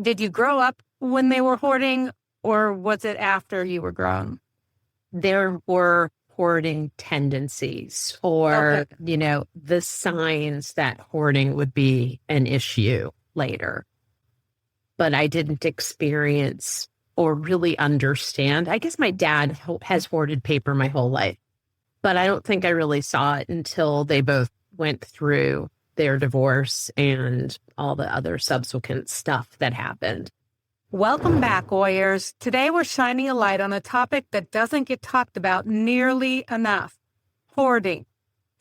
Did you grow up when they were hoarding, or was it after you were grown? There were hoarding tendencies Okay. or, the signs that hoarding would be an issue later. But I didn't experience or really understand. I guess my dad has hoarded paper my whole life, but I don't think I really saw it until they both went through their divorce and all the other subsequent stuff that happened. Welcome back, Warriors. Today we're shining a light on a topic that doesn't get talked about nearly enough: hoarding.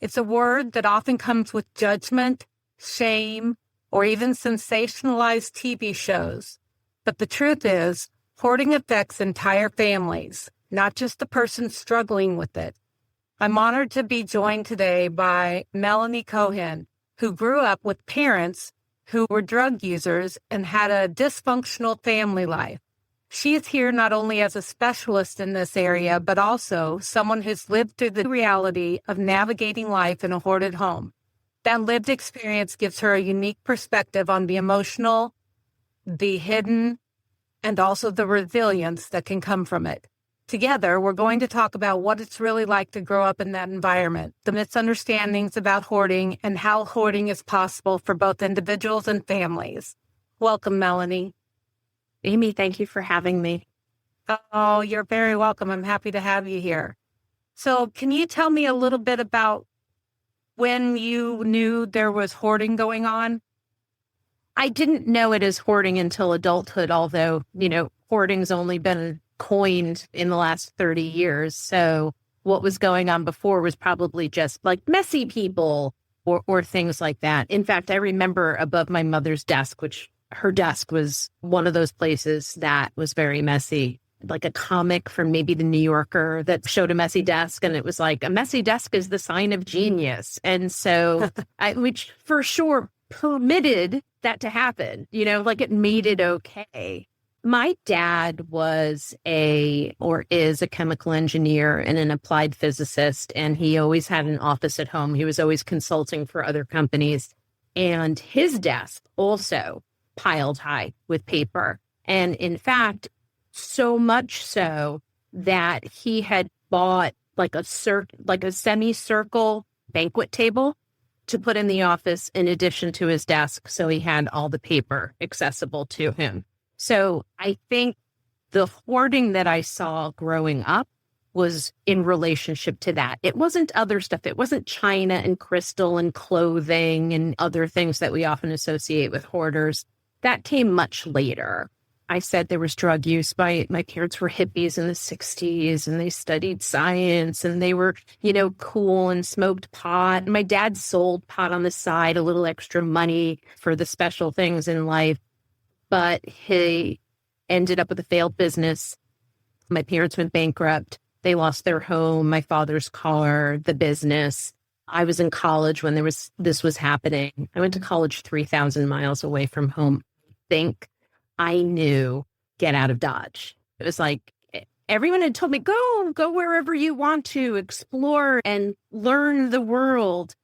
It's a word that often comes with judgment, shame, or even sensationalized TV shows. But the truth is, hoarding affects entire families, not just the person struggling with it. I'm honored to be joined today by Melanie Cohen, who grew up with parents who were drug users and had a dysfunctional family life. She is here not only as a specialist in this area, but also someone who's lived through the reality of navigating life in a hoarded home. That lived experience gives her a unique perspective on the emotional, the hidden, and also the resilience that can come from it. Together, we're going to talk about what it's really like to grow up in that environment, the misunderstandings about hoarding, and how hoarding is possible for both individuals and families. Welcome, Melanie. Amy, thank you for having me. Oh, you're very welcome. I'm happy to have you here. So can you tell me a little bit about when you knew there was hoarding going on? I didn't know it as hoarding until adulthood, although, hoarding's only been coined in the last 30 years. So what was going on before was probably just like messy people or things like that. In fact, I remember above my mother's desk, which her desk was one of those places that was very messy, like a comic from maybe the New Yorker that showed a messy desk. And it was like, a messy desk is the sign of genius. And so which for sure permitted that to happen, like it made it okay. My dad is a chemical engineer and an applied physicist, and he always had an office at home. He was always consulting for other companies, and his desk also piled high with paper. And in fact, so much so that he had bought like a semicircle banquet table to put in the office in addition to his desk, so he had all the paper accessible to him. So I think the hoarding that I saw growing up was in relationship to that. It wasn't other stuff. It wasn't china and crystal and clothing and other things that we often associate with hoarders. That came much later. I said there was drug use. My parents were hippies in the 60s, and they studied science, and they were, cool and smoked pot. My dad sold pot on the side, a little extra money for the special things in life. But he ended up with a failed business. My parents went bankrupt. They lost their home, my father's car, the business. I was in college when this was happening. I went to college 3,000 miles away from home. I knew, get out of Dodge. It was like everyone had told me, go wherever you want to, explore and learn the world.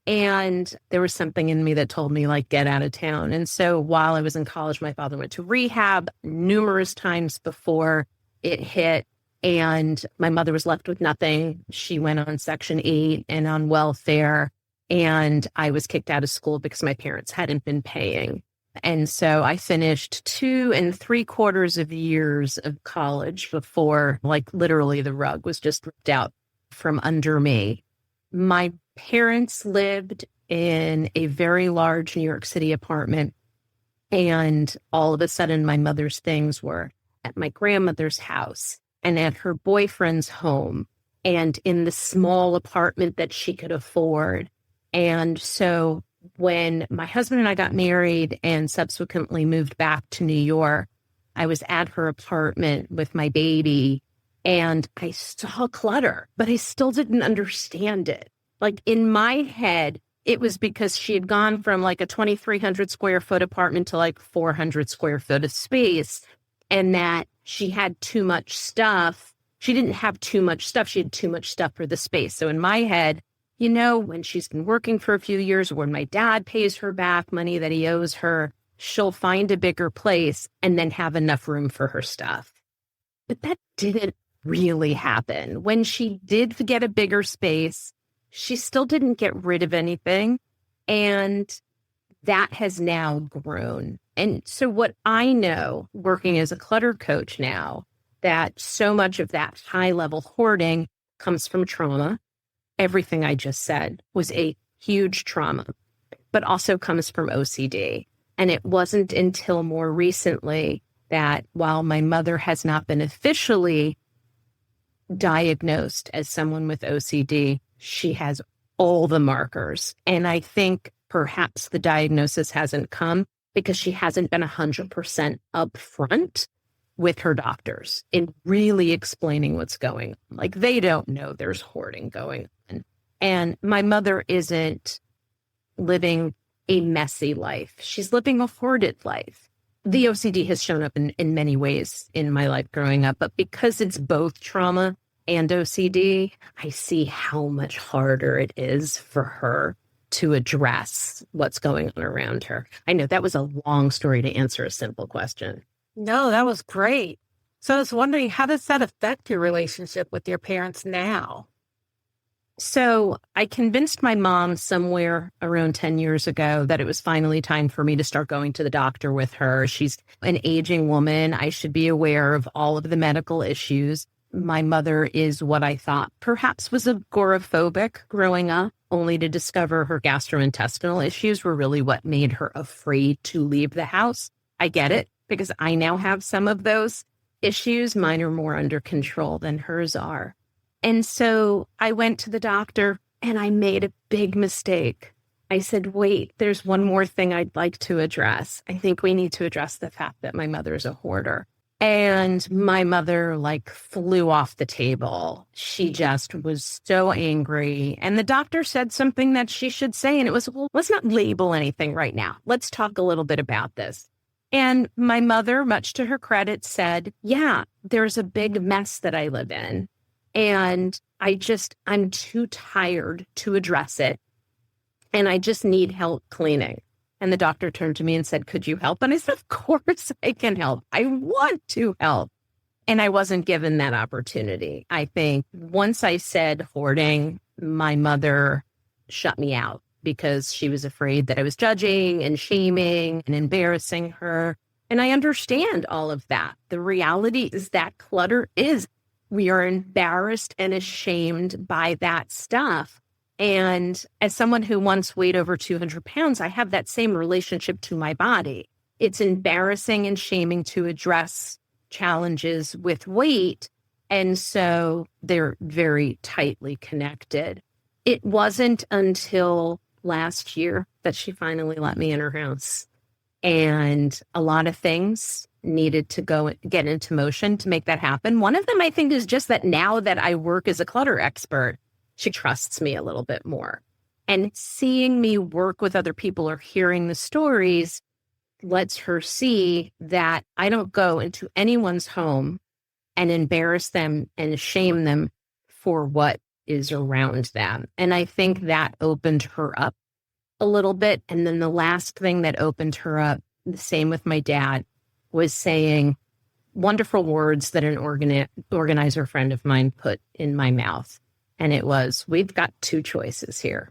And there was something in me that told me, like, get out of town. And so while I was in college, my father went to rehab numerous times before it hit. And my mother was left with nothing. She went on Section 8 and on welfare. And I was kicked out of school because my parents hadn't been paying. And so I finished 2 3/4 years of college before, like, literally the rug was just ripped out from under me. My parents lived in a very large New York City apartment, and all of a sudden my mother's things were at my grandmother's house and at her boyfriend's home and in the small apartment that she could afford. And so when my husband and I got married and subsequently moved back to New York, I was at her apartment with my baby, and I saw clutter, but I still didn't understand it. Like, in my head, it was because she had gone from like a 2,300 square foot apartment to like 400 square foot of space, and that she had too much stuff. She didn't have too much stuff. She had too much stuff for the space. So in my head, when she's been working for a few years, or when my dad pays her back money that he owes her, she'll find a bigger place and then have enough room for her stuff. But that didn't really happen. When she did get a bigger space, she still didn't get rid of anything. And that has now grown. And so what I know working as a clutter coach now, that so much of that high level hoarding comes from trauma. Everything I just said was a huge trauma, but also comes from OCD. And it wasn't until more recently that while my mother has not been officially diagnosed as someone with OCD, she has all the markers. And I think perhaps the diagnosis hasn't come because she hasn't been 100% upfront with her doctors in really explaining what's going on. Like, they don't know there's hoarding going on. And my mother isn't living a messy life. She's living a hoarded life. The OCD has shown up in many ways in my life growing up, but because it's both trauma and OCD, I see how much harder it is for her to address what's going on around her. I know that was a long story to answer a simple question. No, that was great. So I was wondering, how does that affect your relationship with your parents now? So I convinced my mom somewhere around 10 years ago that it was finally time for me to start going to the doctor with her. She's an aging woman. I should be aware of all of the medical issues. My mother is what I thought perhaps was agoraphobic growing up, only to discover her gastrointestinal issues were really what made her afraid to leave the house. I get it, because I now have some of those issues. Mine are more under control than hers are. And so I went to the doctor and I made a big mistake. I said, wait, there's one more thing I'd like to address. I think we need to address the fact that my mother's a hoarder. And my mother flew off the table. She just was so angry. And the doctor said something that she should say. And it was, well, let's not label anything right now. Let's talk a little bit about this. And my mother, much to her credit, said, yeah, there's a big mess that I live in. And I'm too tired to address it. And I just need help cleaning. And the doctor turned to me and said, could you help? And I said, of course I can help. I want to help. And I wasn't given that opportunity. I think once I said hoarding, my mother shut me out because she was afraid that I was judging and shaming and embarrassing her. And I understand all of that. The reality is that clutter is, we are embarrassed and ashamed by that stuff. And as someone who once weighed over 200 pounds, I have that same relationship to my body. It's embarrassing and shaming to address challenges with weight. And so they're very tightly connected. It wasn't until last year that she finally let me in her house. And a lot of things needed to get into motion to make that happen. One of them, I think, is just that now that I work as a clutter expert, she trusts me a little bit more. And seeing me work with other people or hearing the stories lets her see that I don't go into anyone's home and embarrass them and shame them for what is around them. And I think that opened her up a little bit. And then the last thing that opened her up, the same with my dad, was saying wonderful words that an organizer friend of mine put in my mouth. And it was, we've got two choices here.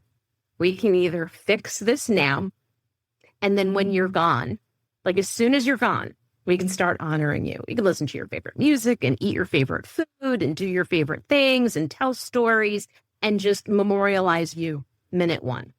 We can either fix this now, and then when you're gone, as soon as you're gone, we can start honoring you. We can listen to your favorite music and eat your favorite food and do your favorite things and tell stories and just memorialize you minute one.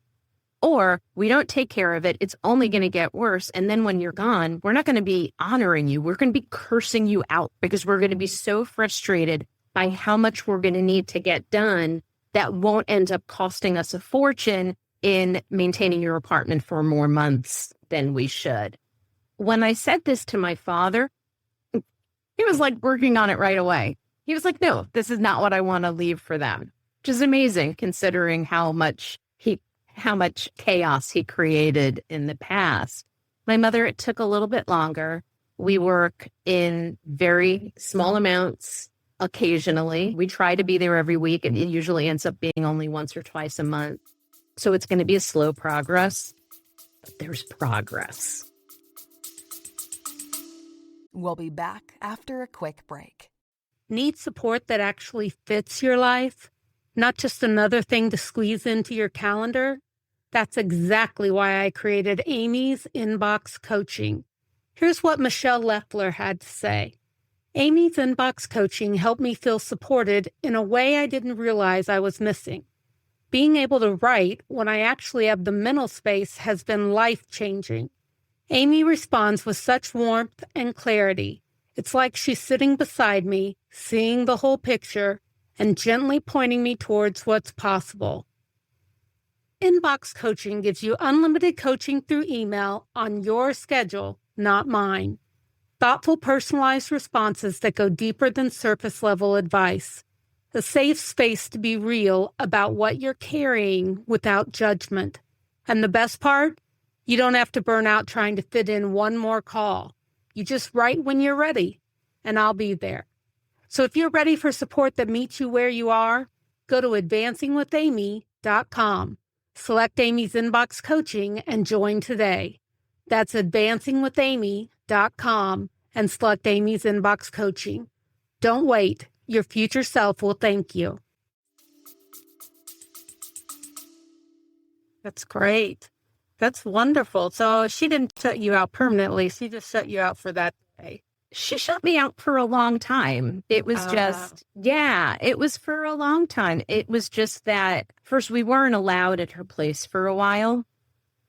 Or we don't take care of it. It's only going to get worse. And then when you're gone, we're not going to be honoring you. We're going to be cursing you out because we're going to be so frustrated by how much we're going to need to get done that won't end up costing us a fortune in maintaining your apartment for more months than we should. When I said this to my father, he was working on it right away. He was like, no, this is not what I want to leave for them, which is amazing considering how much chaos he created in the past. My mother, it took a little bit longer. We work in very small amounts occasionally. We try to be there every week, and it usually ends up being only once or twice a month. So it's going to be a slow progress, but there's progress. We'll be back after a quick break. Need support that actually fits your life, not just another thing to squeeze into your calendar? That's exactly why I created Amy's Inbox Coaching. Here's what Michelle Leffler had to say. Amy's Inbox Coaching helped me feel supported in a way I didn't realize I was missing. Being able to write when I actually have the mental space has been life-changing. Amy responds with such warmth and clarity. It's like she's sitting beside me, seeing the whole picture, and gently pointing me towards what's possible. Inbox Coaching gives you unlimited coaching through email on your schedule, not mine. Thoughtful, personalized responses that go deeper than surface-level advice. A safe space to be real about what you're carrying without judgment. And the best part? You don't have to burn out trying to fit in one more call. You just write when you're ready, and I'll be there. So if you're ready for support that meets you where you are, go to advancingwithamy.com. Select Amy's Inbox Coaching and join today. That's advancingwithamy.com and select Amy's Inbox Coaching. Don't wait. Your future self will thank you. That's great. That's wonderful. So she didn't shut you out permanently. She just shut you out for that day. She shut me out for a long time. It was it was for a long time. It was just that first we weren't allowed at her place for a while.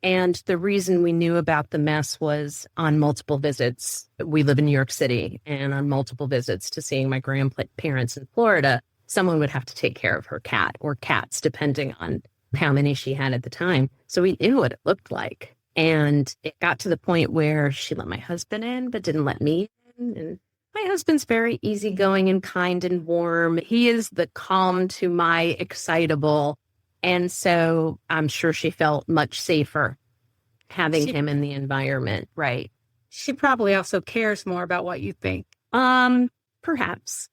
And the reason we knew about the mess was on multiple visits. We live in New York City, and on multiple visits to seeing my grandparents in Florida, someone would have to take care of her cat or cats, depending on how many she had at the time. So we knew what it looked like. And it got to the point where she let my husband in, but didn't let me in. And my husband's very easygoing and kind and warm. He is the calm to my excitable. And so I'm sure she felt much safer having him in the environment. Right. She probably also cares more about what you think. Perhaps.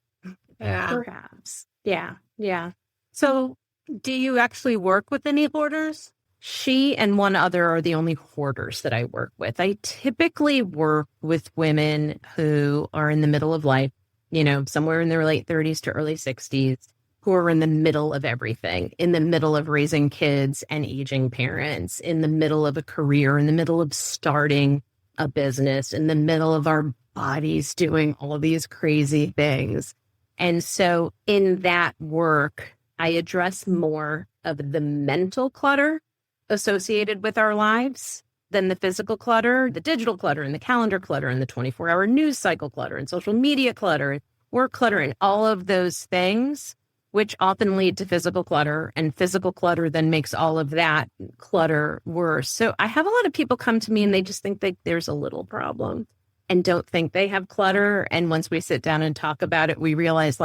Yeah. Perhaps. Yeah. Yeah. So do you actually work with any hoarders? She and one other are the only hoarders that I work with. I typically work with women who are in the middle of life, somewhere in their late 30s to early 60s, who are in the middle of everything, in the middle of raising kids and aging parents, in the middle of a career, in the middle of starting a business, in the middle of our bodies doing all of these crazy things. And so in that work, I address more of the mental clutter associated with our lives than the physical clutter, the digital clutter and the calendar clutter and the 24-hour news cycle clutter and social media clutter, work clutter and all of those things, which often lead to physical clutter, and physical clutter then makes all of that clutter worse. So I have a lot of people come to me and they just think that there's a little problem and don't think they have clutter. And once we sit down and talk about it, we realize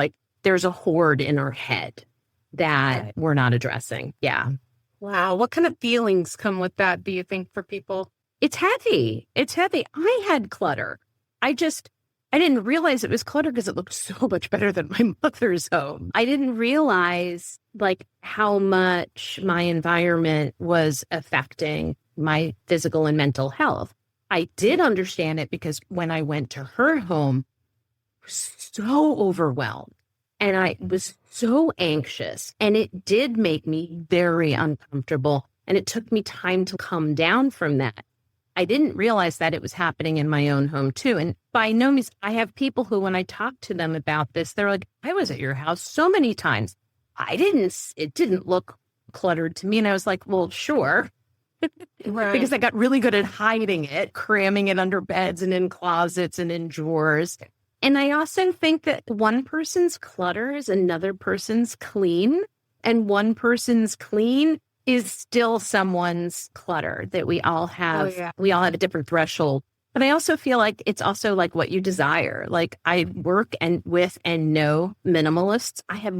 there's a hoard in our head that we're not addressing. Yeah. Wow. What kind of feelings come with that, do you think, for people? It's heavy. It's heavy. I had clutter. I didn't realize it was clutter because it looked so much better than my mother's home. I didn't realize how much my environment was affecting my physical and mental health. I did understand it because when I went to her home, I was so overwhelmed. And I was so anxious, and it did make me very uncomfortable. And it took me time to come down from that. I didn't realize that it was happening in my own home too. And by no means, I have people who, when I talk to them about this, they're like, I was at your house so many times. It didn't look cluttered to me. And I was like, well, sure. Right. Because I got really good at hiding it, cramming it under beds and in closets and in drawers. And I also think that one person's clutter is another person's clean, and one person's clean is still someone's clutter, that we all have. Oh, yeah. We all have a different threshold. But I also feel like it's also what you desire. I work with and know minimalists. I have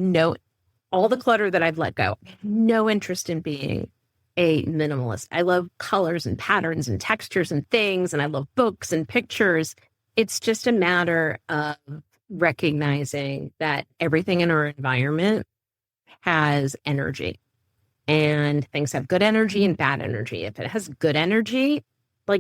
all the clutter that I've let go. I have no interest in being a minimalist. I love colors and patterns and textures and things, and I love books and pictures. It's just a matter of recognizing that everything in our environment has energy, and things have good energy and bad energy. If it has good energy,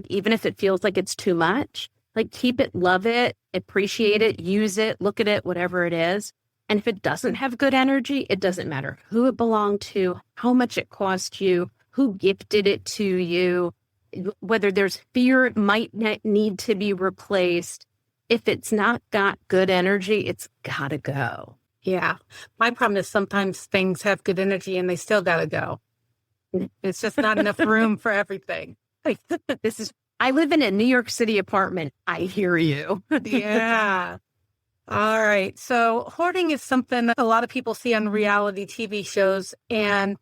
even if it feels like it's too much, Like, keep it, love it, appreciate it, use it, look at it, whatever it is. And if it doesn't have good energy, it doesn't matter who it belonged to, how much it cost you, who gifted it to you, whether there's fear it might need to be replaced. If it's not got good energy, it's got to go. Yeah. My problem is sometimes things have good energy and they still got to go. It's just not enough room for everything. I live in a New York City apartment. I hear you. Yeah. All right. So hoarding is something a lot of people see on reality TV shows. And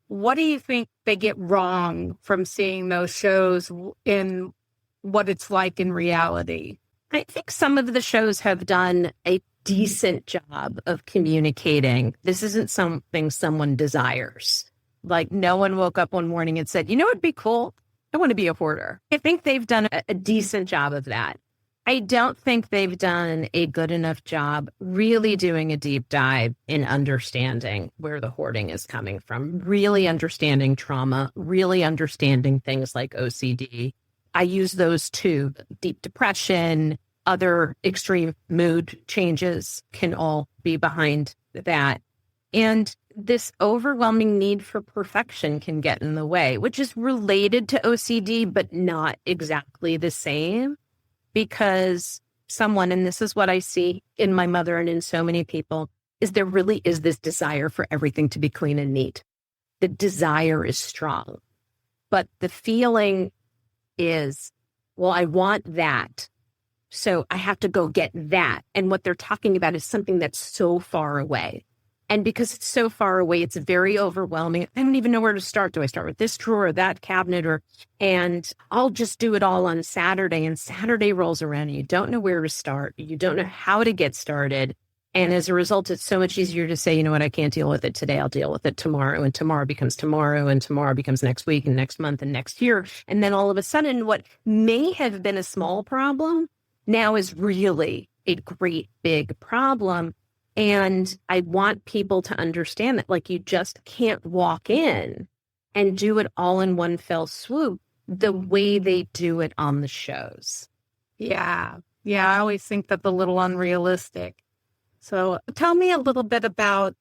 what do you think they get wrong from seeing those shows in what it's like in reality? I think some of the shows have done a decent job of communicating. This isn't something someone desires. Like, no one woke up one morning and said, you know, it'd be cool. I want to be a hoarder. I think they've done a decent job of that. I don't think they've done a good enough job really doing a deep dive in understanding where the hoarding is coming from, really understanding trauma, really understanding things like OCD. I use those two. Deep depression, other extreme mood changes can all be behind that. And this overwhelming need for perfection can get in the way, which is related to OCD, but not exactly the same. Because someone, and this is what I see in my mother and in so many people, is there really is this desire for everything to be clean and neat. The desire is strong, but the feeling is, well, I want that, so I have to go get that. And what they're talking about is something that's so far away. And because it's so far away, it's very overwhelming. I don't even know where to start. Do I start with this drawer or that cabinet? And I'll just do it all on Saturday. And Saturday rolls around and you don't know where to start. You don't know how to get started. And as a result, it's so much easier to say, you know what, I can't deal with it today. I'll deal with it tomorrow. And tomorrow becomes tomorrow. And tomorrow becomes next week and next month and next year. And then all of a sudden, what may have been a small problem now is really a great big problem. And I want people to understand that, like, you just can't walk in and do it all in one fell swoop the way they do it on the shows. Yeah. Yeah. I always think that's a little unrealistic. So tell me a little bit about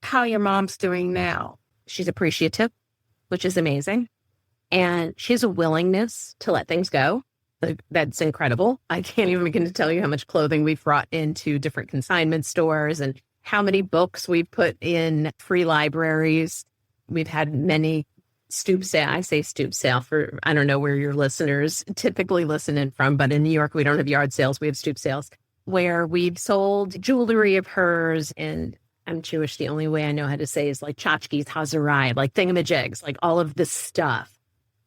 how your mom's doing now. She's appreciative, which is amazing. And she has a willingness to let things go. That's incredible. I can't even begin to tell you how much clothing we've brought into different consignment stores and how many books we've put in free libraries. We've had many stoop sale. I say stoop sale for, I don't know where your listeners typically listen in from, but in New York, we don't have yard sales. We have stoop sales where we've sold jewelry of hers. And I'm Jewish. The only way I know how to say is like tchotchkes, hazarai, like thingamajigs, like all of this stuff.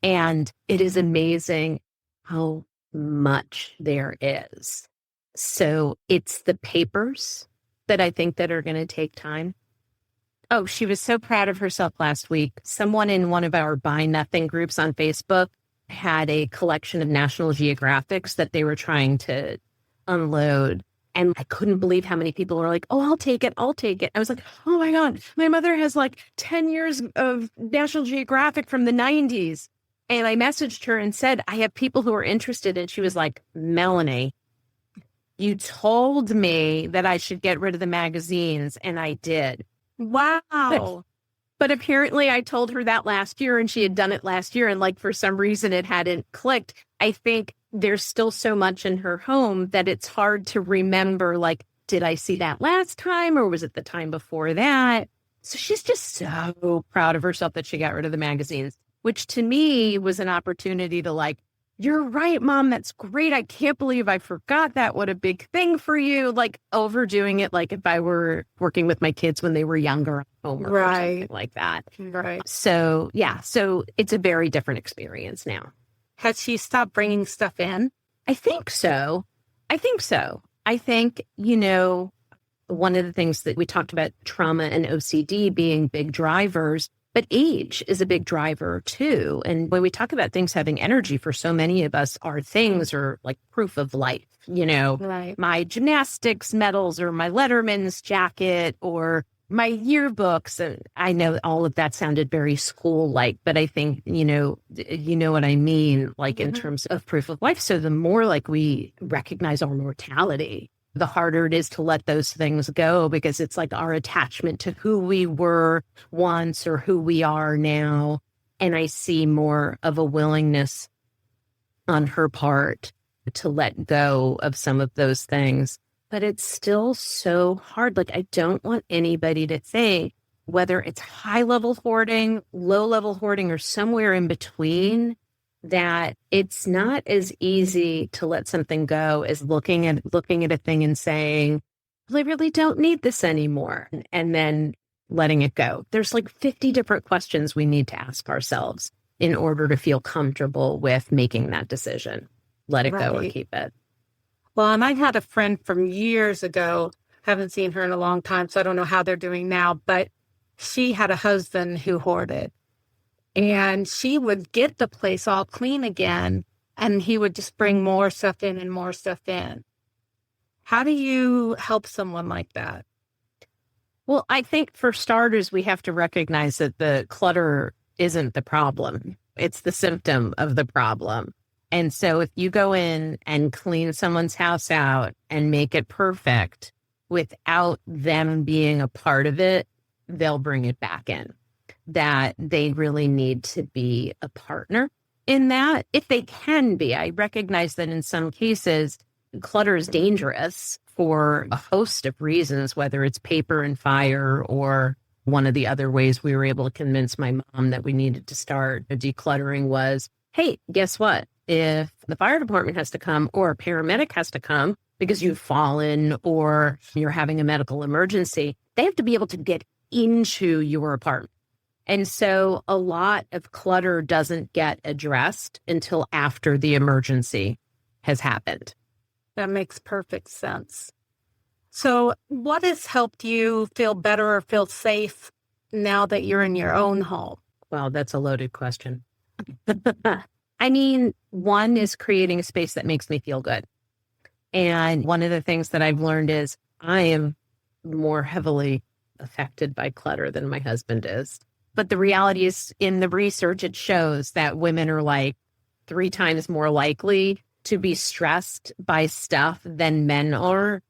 And it is amazing how much there is. So it's the papers that I think that are going to take time. Oh, she was so proud of herself last week. Someone in one of our Buy Nothing groups on Facebook had a collection of National Geographics that they were trying to unload. And I couldn't believe how many people were like, oh, I'll take it. I'll take it. I was like, oh my God, my mother has like 10 years of National Geographic from the 90s. And I messaged her and said, I have people who are interested. And she was like, Melanie, you told me that I should get rid of the magazines. And I did. Wow. But apparently I told her that last year and she had done it last year. And like, for some reason it hadn't clicked. I think there's still so much in her home that it's hard to remember, like, did I see that last time or was it the time before that? So she's just so proud of herself that she got rid of the magazines, which to me was an opportunity to like, you're right, Mom, that's great. I can't believe I forgot that. What a big thing for you. Like overdoing it, like if I were working with my kids when they were younger at home or something like that. Right. So, yeah, so it's a very different experience now. Has she stopped bringing stuff in? I think so. I think, you know, one of the things that we talked about, trauma and OCD being big drivers, but age is a big driver too. And when we talk about things having energy, for so many of us, our things are like proof of life, you know, Right. my gymnastics medals or my Letterman's jacket or my yearbooks, I know all of that sounded very school-like, but I think, you know what I mean, like in terms of proof of life. So the more like we recognize our mortality, the harder it is to let those things go, because it's like our attachment to who we were once or who we are now. And I see more of a willingness on her part to let go of some of those things. But it's still so hard. Like, I don't want anybody to think, whether it's high-level hoarding, low-level hoarding, or somewhere in between, that it's not as easy to let something go as looking at a thing and saying, well, I really don't need this anymore, and then letting it go. There's like 50 different questions we need to ask ourselves in order to feel comfortable with making that decision. Let it go or keep it. Well, and I had a friend from years ago, haven't seen her in a long time, so I don't know how they're doing now, but she had a husband who hoarded. And she would get the place all clean again, and he would just bring more stuff in and more stuff in. How do you help someone like that? Well, I think for starters, we have to recognize that the clutter isn't the problem. It's the symptom of the problem. And so if you go in and clean someone's house out and make it perfect without them being a part of it, they'll bring it back in. That they really need to be a partner in that, if they can be. I recognize that in some cases, clutter is dangerous for a host of reasons, whether it's paper and fire or one of the other ways we were able to convince my mom that we needed to start decluttering was, hey, guess what? If the fire department has to come or a paramedic has to come because you've fallen or you're having a medical emergency, they have to be able to get into your apartment. And so a lot of clutter doesn't get addressed until after the emergency has happened. That makes perfect sense. So what has helped you feel better or feel safe now that you're in your own home? Well, that's a loaded question. I mean, one is creating a space that makes me feel good. And one of the things that I've learned is I am more heavily affected by clutter than my husband is. But the reality is, in the research, it shows that women are like 3 times more likely to be stressed by stuff than men are.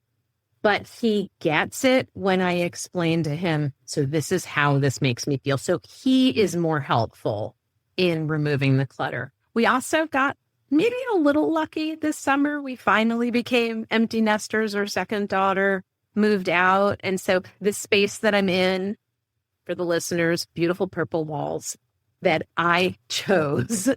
But he gets it when I explain to him, so this is how this makes me feel. So he is more helpful in removing the clutter. We also got maybe a little lucky this summer. We finally became empty nesters. Our second daughter moved out. And so the space that I'm in, for the listeners, beautiful purple walls that I chose.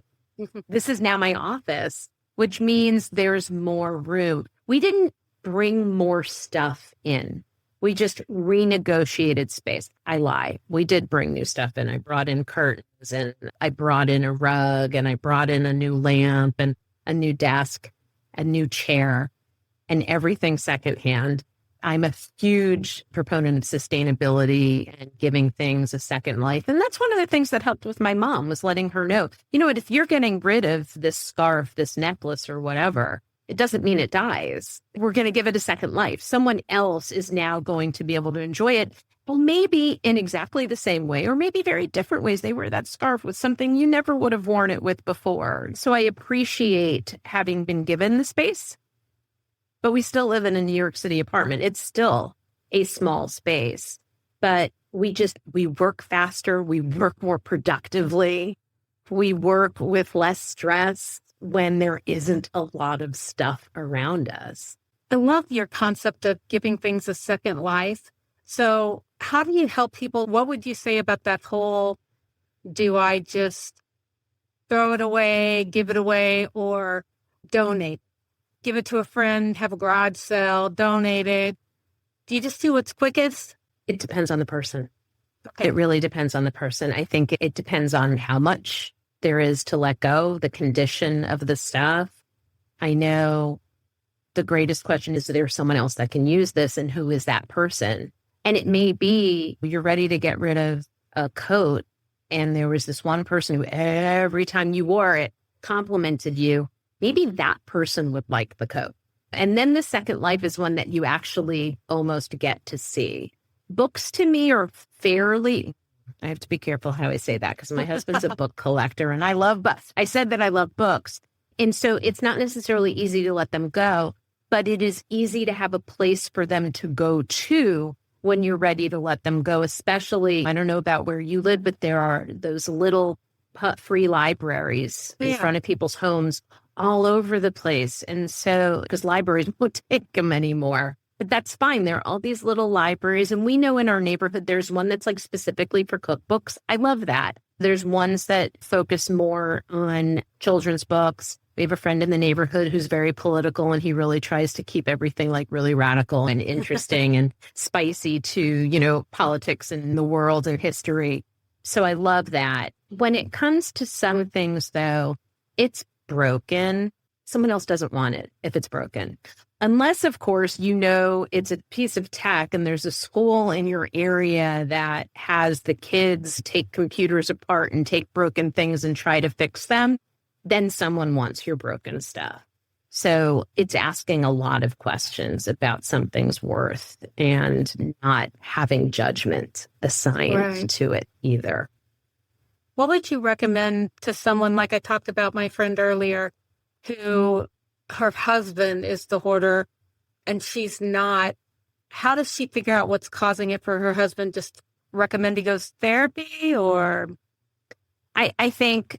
This is now my office, which means there's more room. We didn't bring more stuff in. We just renegotiated space. I lie. We did bring new stuff in. I brought in curtains and I brought in a rug and I brought in a new lamp and a new desk, a new chair, and everything secondhand. I'm a huge proponent of sustainability and giving things a second life. And that's one of the things that helped with my mom, was letting her know, you know what, if you're getting rid of this scarf, this necklace or whatever, it doesn't mean it dies. We're going to give it a second life. Someone else is now going to be able to enjoy it. Well, maybe in exactly the same way, or maybe very different ways. They wear that scarf with something you never would have worn it with before. So I appreciate having been given the space. But we still live in a New York City apartment. It's still a small space, but we work faster. We work more productively. We work with less stress when there isn't a lot of stuff around us. I love your concept of giving things a second life. So how do you help people? What would you say about that whole, do I just throw it away, give it away, or donate? Give it to a friend, have a garage sale, donate it. Do you just do what's quickest? It depends on the person. Okay. It really depends on the person. I think it depends on how much there is to let go, the condition of the stuff. I know the greatest question is there someone else that can use this, and who is that person? And it may be you're ready to get rid of a coat, and there was this one person who every time you wore it complimented you. Maybe that person would like the coat. And then the second life is one that you actually almost get to see. Books to me are fairly, I have to be careful how I say that because my husband's a book collector and I love books. I said that I love books. And so it's not necessarily easy to let them go, but it is easy to have a place for them to go to when you're ready to let them go, especially, I don't know about where you live, but there are those little free libraries in front of people's homes all over the place. And so, because libraries won't take them anymore. But that's fine. There are all these little libraries. And we know in our neighborhood, there's one that's like specifically for cookbooks. I love that. There's ones that focus more on children's books. We have a friend in the neighborhood who's very political, and he really tries to keep everything like really radical and interesting and spicy to, you know, politics and the world and history. So I love that. When it comes to some things, though, it's broken. Someone else doesn't want it if it's broken. Unless, of course, you know it's a piece of tech and there's a school in your area that has the kids take computers apart and take broken things and try to fix them, then someone wants your broken stuff. So it's asking a lot of questions about something's worth and not having judgment assigned to it either. What would you recommend to someone, like I talked about my friend earlier, who her husband is the hoarder and she's not? How does she figure out what's causing it for her husband? Just recommend he goes therapy, or? I think,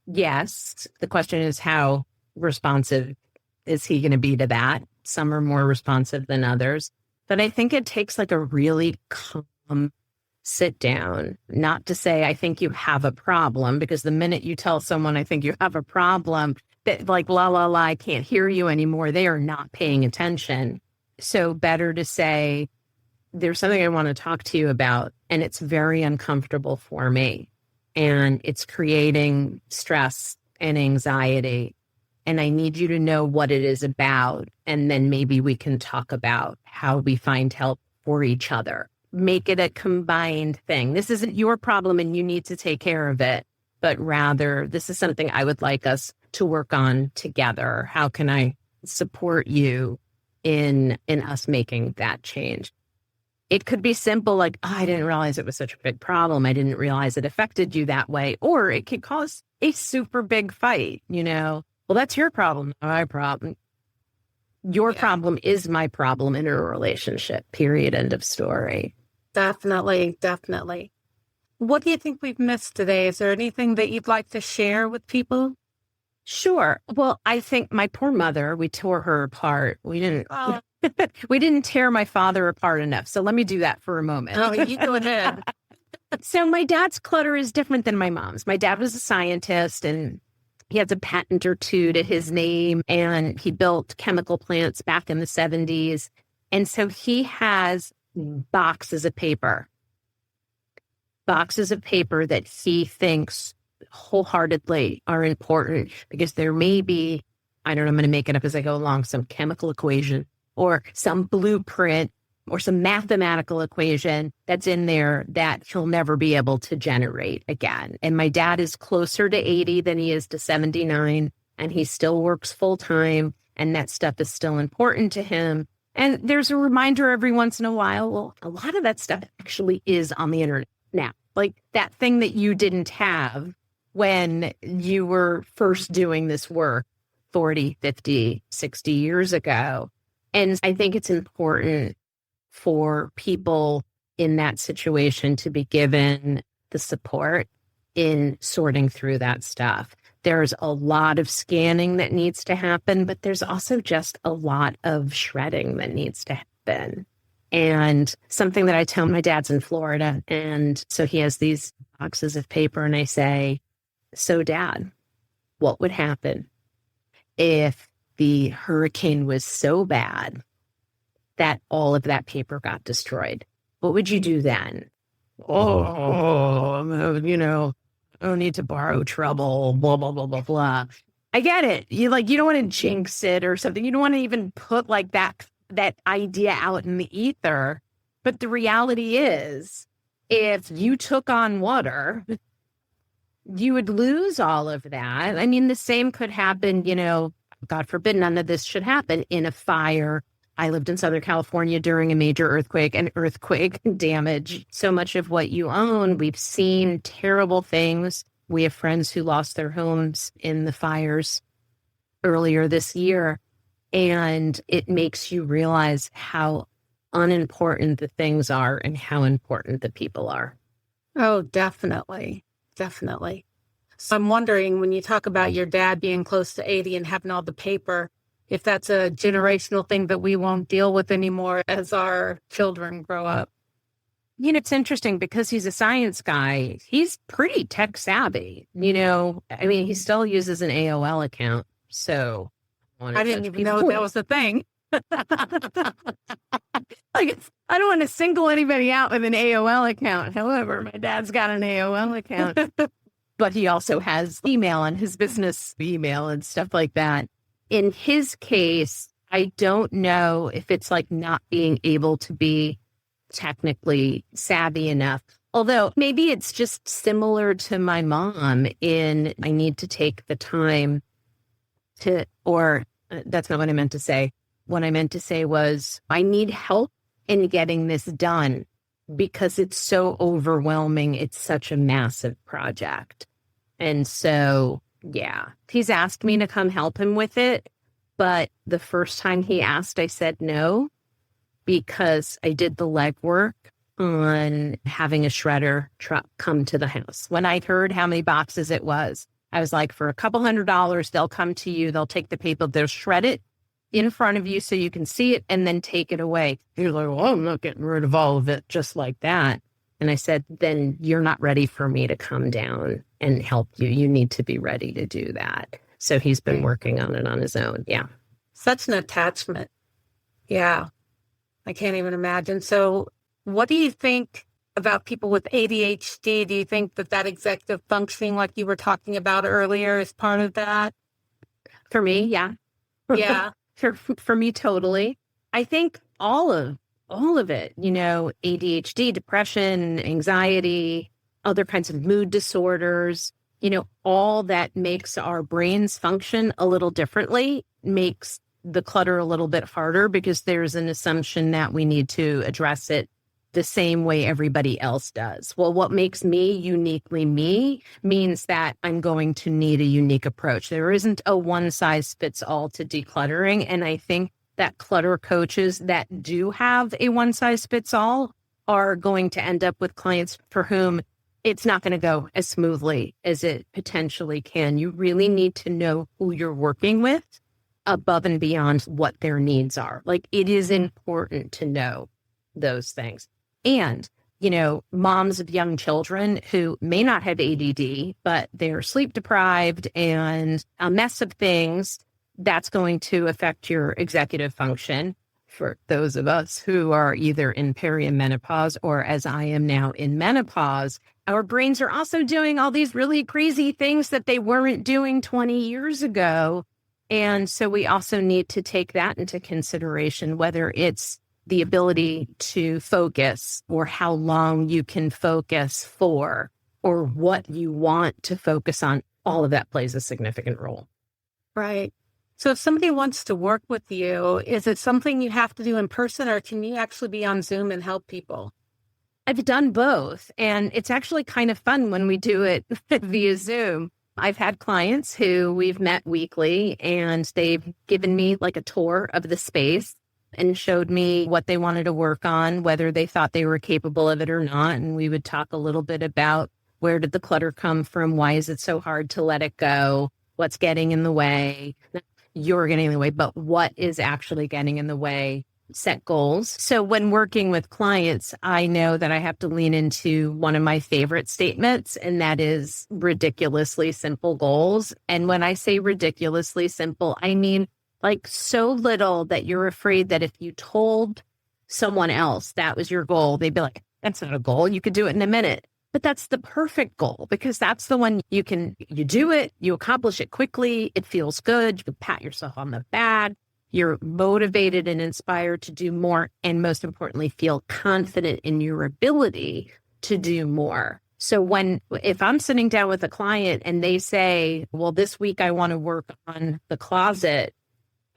yes. The question is, how responsive is he going to be to that? Some are more responsive than others. But I think it takes like a really calm sit down, not to say, I think you have a problem, because the minute you tell someone, I think you have a problem, that like, la, la, la, I can't hear you anymore, they are not paying attention. So better to say, there's something I want to talk to you about, and it's very uncomfortable for me. And it's creating stress and anxiety. And I need you to know what it is about. And then maybe we can talk about how we find help for each other. Make it a combined thing. This isn't your problem and you need to take care of it, but rather this is something I would like us to work on together. How can I support you in us making that change? It could be simple, like, oh, I didn't realize it was such a big problem. I didn't realize it affected you that way. Or it could cause a super big fight, you know? Well, that's your problem, not my problem. Your problem is my problem in a relationship, period, end of story. Definitely, definitely. What do you think we've missed today? Is there anything that you'd like to share with people? Sure. Well, I think my poor mother, we tore her apart. We didn't tear my father apart enough. So let me do that for a moment. Oh, you go ahead. So my dad's clutter is different than my mom's. My dad was a scientist and he has a patent or two to his name, and he built chemical plants back in the 70s. And so he has boxes of paper that he thinks wholeheartedly are important because there may be, I don't know, I'm going to make it up as I go along, some chemical equation or some blueprint or some mathematical equation that's in there that he'll never be able to generate again. And my dad is closer to 80 than he is to 79, and he still works full time, and that stuff is still important to him. And there's a reminder every once in a while, well, a lot of that stuff actually is on the internet now. Like that thing that you didn't have when you were first doing this work 40, 50, 60 years ago. And I think it's important for people in that situation to be given the support in sorting through that stuff. There's a lot of scanning that needs to happen, but there's also just a lot of shredding that needs to happen. And something that I tell my dad's in Florida, and so he has these boxes of paper, and I say, so Dad, what would happen if the hurricane was so bad that all of that paper got destroyed? What would you do then? Oh, you know, I don't need to borrow trouble, blah, blah, blah, blah, blah. I get it. You don't want to jinx it or something. You don't want to even put like that idea out in the ether. But the reality is, if you took on water, you would lose all of that. I mean, the same could happen, you know, God forbid none of this should happen in a fire I lived in Southern California during a major earthquake, and earthquake damage so much of what you own. We've seen terrible things. We have friends who lost their homes in the fires earlier this year, and it makes you realize how unimportant the things are and how important the people are. Oh, definitely. Definitely. So I'm wondering, when you talk about your dad being close to 80 and having all the paper, if that's a generational thing that we won't deal with anymore as our children grow up. It's interesting because he's a science guy. He's pretty tech savvy. He still uses an AOL account. So I didn't even know that was a thing. Like, I don't want to single anybody out with an AOL account. However, my dad's got an AOL account, but he also has email on his business email and stuff like that. In his case, I don't know if it's like not being able to be technically savvy enough. Although maybe it's just similar to my mom in I need to take the time to, or that's not what I meant to say. What I meant to say was I need help in getting this done because it's so overwhelming. It's such a massive project. And so, yeah, he's asked me to come help him with it. But the first time he asked, I said no, because I did the legwork on having a shredder truck come to the house. When I heard how many boxes it was, I was like, for a couple $100, they'll come to you, they'll take the paper, they'll shred it in front of you so you can see it and then take it away. You're like, well, I'm not getting rid of all of it just like that. And I said, then you're not ready for me to come down and help you. You need to be ready to do that. So he's been working on it on his own. Yeah. Such an attachment. Yeah. I can't even imagine. So what do you think about people with ADHD? Do you think that executive functioning, like you were talking about earlier, is part of that? For me, yeah. Yeah. For me, totally. I think all of it, ADHD, depression, anxiety, other kinds of mood disorders, all that makes our brains function a little differently, makes the clutter a little bit harder because there's an assumption that we need to address it the same way everybody else does. Well, what makes me uniquely me means that I'm going to need a unique approach. There isn't a one size fits all to decluttering. And I think that clutter coaches that do have a one size fits all are going to end up with clients for whom it's not going to go as smoothly as it potentially can. You really need to know who you're working with above and beyond what their needs are. Like, it is important to know those things. And, moms of young children who may not have ADD, but they're sleep deprived and a mess of things, that's going to affect your executive function. For those of us who are either in perimenopause or, as I am now, in menopause, our brains are also doing all these really crazy things that they weren't doing 20 years ago. And so we also need to take that into consideration, whether it's the ability to focus or how long you can focus for or what you want to focus on. All of that plays a significant role. Right. So if somebody wants to work with you, is it something you have to do in person, or can you actually be on Zoom and help people? I've done both, and it's actually kind of fun when we do it via Zoom. I've had clients who we've met weekly, and they've given me like a tour of the space and showed me what they wanted to work on, whether they thought they were capable of it or not. And we would talk a little bit about where did the clutter come from? Why is it so hard to let it go? What's getting in the way? Not you're getting in the way, but what is actually getting in the way? Set goals. So when working with clients, I know that I have to lean into one of my favorite statements, and that is ridiculously simple goals. And when I say ridiculously simple, I mean like so little that you're afraid that if you told someone else that was your goal, they'd be like, that's not a goal. You could do it in a minute. But that's the perfect goal, because that's the one you do it, you accomplish it quickly, it feels good, you can pat yourself on the back, you're motivated and inspired to do more, and most importantly, feel confident in your ability to do more. So if I'm sitting down with a client and they say, well, this week I want to work on the closet,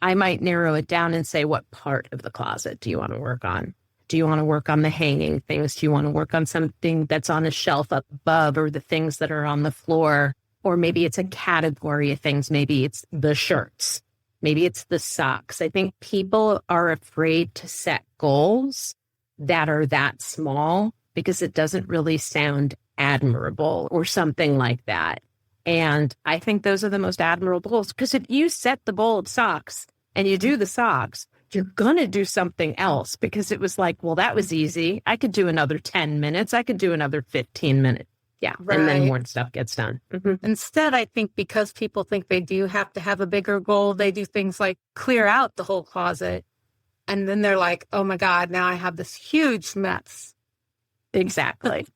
I might narrow it down and say, what part of the closet do you want to work on? Do you want to work on the hanging things? Do you want to work on something that's on a shelf up above, or the things that are on the floor? Or maybe it's a category of things. Maybe it's the shirts. Maybe it's the socks. I think people are afraid to set goals that are that small because it doesn't really sound admirable or something like that. And I think those are the most admirable goals, because if you set the goal of socks and you do the socks, you're going to do something else, because it was like, well, that was easy. I could do another 10 minutes. I could do another 15 minutes. Yeah. Right. And then more stuff gets done. Mm-hmm. Instead, I think because people think they do have to have a bigger goal, they do things like clear out the whole closet. And then they're like, oh my God, now I have this huge mess. Exactly.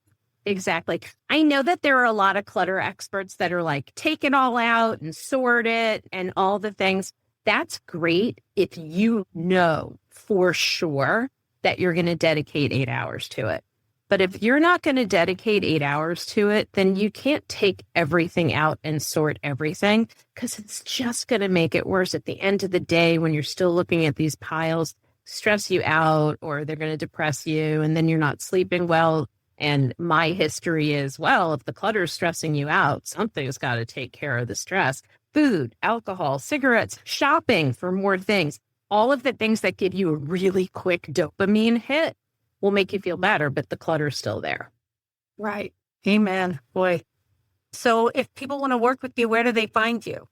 Exactly. I know that there are a lot of clutter experts that are like, take it all out and sort it and all the things. That's great if you know for sure that you're going to dedicate 8 hours to it. But if you're not going to dedicate 8 hours to it, then you can't take everything out and sort everything, because it's just going to make it worse. At the end of the day, when you're still looking at these piles, stress you out, or they're going to depress you, and then you're not sleeping well. And my history is, well, if the clutter is stressing you out, something's got to take care of the stress. Food, alcohol, cigarettes, shopping for more things. All of the things that give you a really quick dopamine hit will make you feel better, but the clutter's still there. Right. Amen. Boy. So if people want to work with you, where do they find you?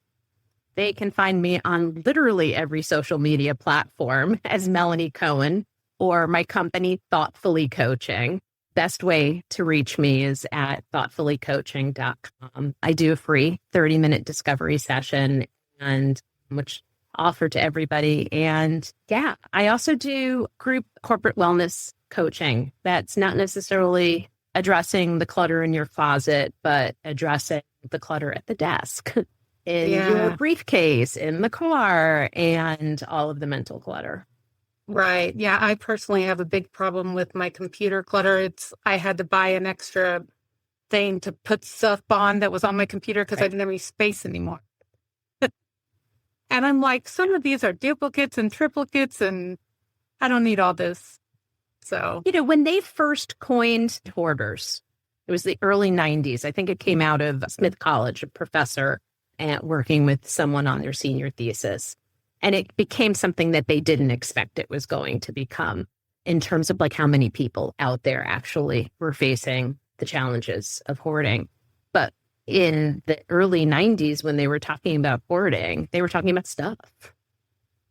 They can find me on literally every social media platform as Melanie Cohen, or my company, Thoughtfully Coaching. Best way to reach me is at thoughtfullycoaching.com. I do a free 30-minute discovery session, and which offer to everybody. And yeah, I also do group corporate wellness coaching. That's not necessarily addressing the clutter in your closet, but addressing the clutter at the desk, in your briefcase, in the car, and all of the mental clutter. Right. Yeah. I personally have a big problem with my computer clutter. I had to buy an extra thing to put stuff on that was on my computer because I didn't have any space anymore. And I'm like, some of these are duplicates and triplicates, and I don't need all this. So, when they first coined hoarders, it was the early 90s. I think it came out of Smith College, a professor working with someone on their senior thesis. And it became something that they didn't expect it was going to become, in terms of like how many people out there actually were facing the challenges of hoarding. But in the early 90s, when they were talking about hoarding, they were talking about stuff.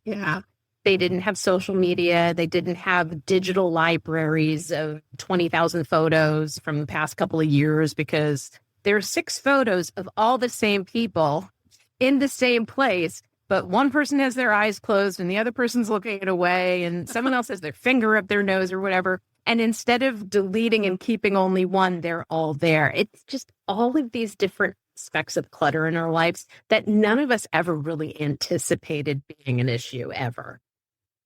Yeah. They didn't have social media. They didn't have digital libraries of 20,000 photos from the past couple of years, because there are 6 photos of all the same people in the same place. But one person has their eyes closed and the other person's looking away, and someone else has their finger up their nose or whatever. And instead of deleting and keeping only one, they're all there. It's just all of these different aspects of clutter in our lives that none of us ever really anticipated being an issue ever.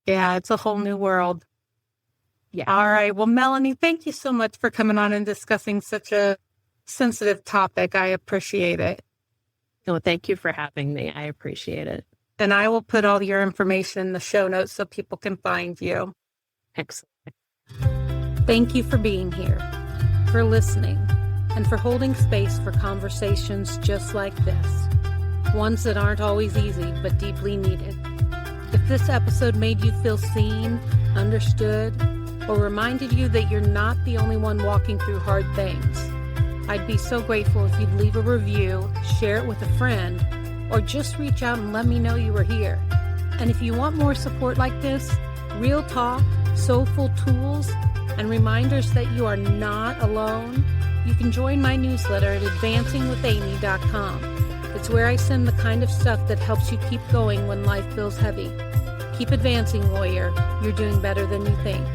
Yeah, it's a whole new world. Yeah. All right. Well, Melanie, thank you so much for coming on and discussing such a sensitive topic. I appreciate it. No, thank you for having me. I appreciate it. And I will put all your information in the show notes so people can find you. Excellent. Thank you for being here, for listening, and for holding space for conversations just like this. Ones that aren't always easy, but deeply needed. If this episode made you feel seen, understood, or reminded you that you're not the only one walking through hard things, I'd be so grateful if you'd leave a review, share it with a friend, or just reach out and let me know you were here. And if you want more support like this, real talk, soulful tools, and reminders that you are not alone, you can join my newsletter at advancingwithamy.com. It's where I send the kind of stuff that helps you keep going when life feels heavy. Keep advancing, warrior. You're doing better than you think.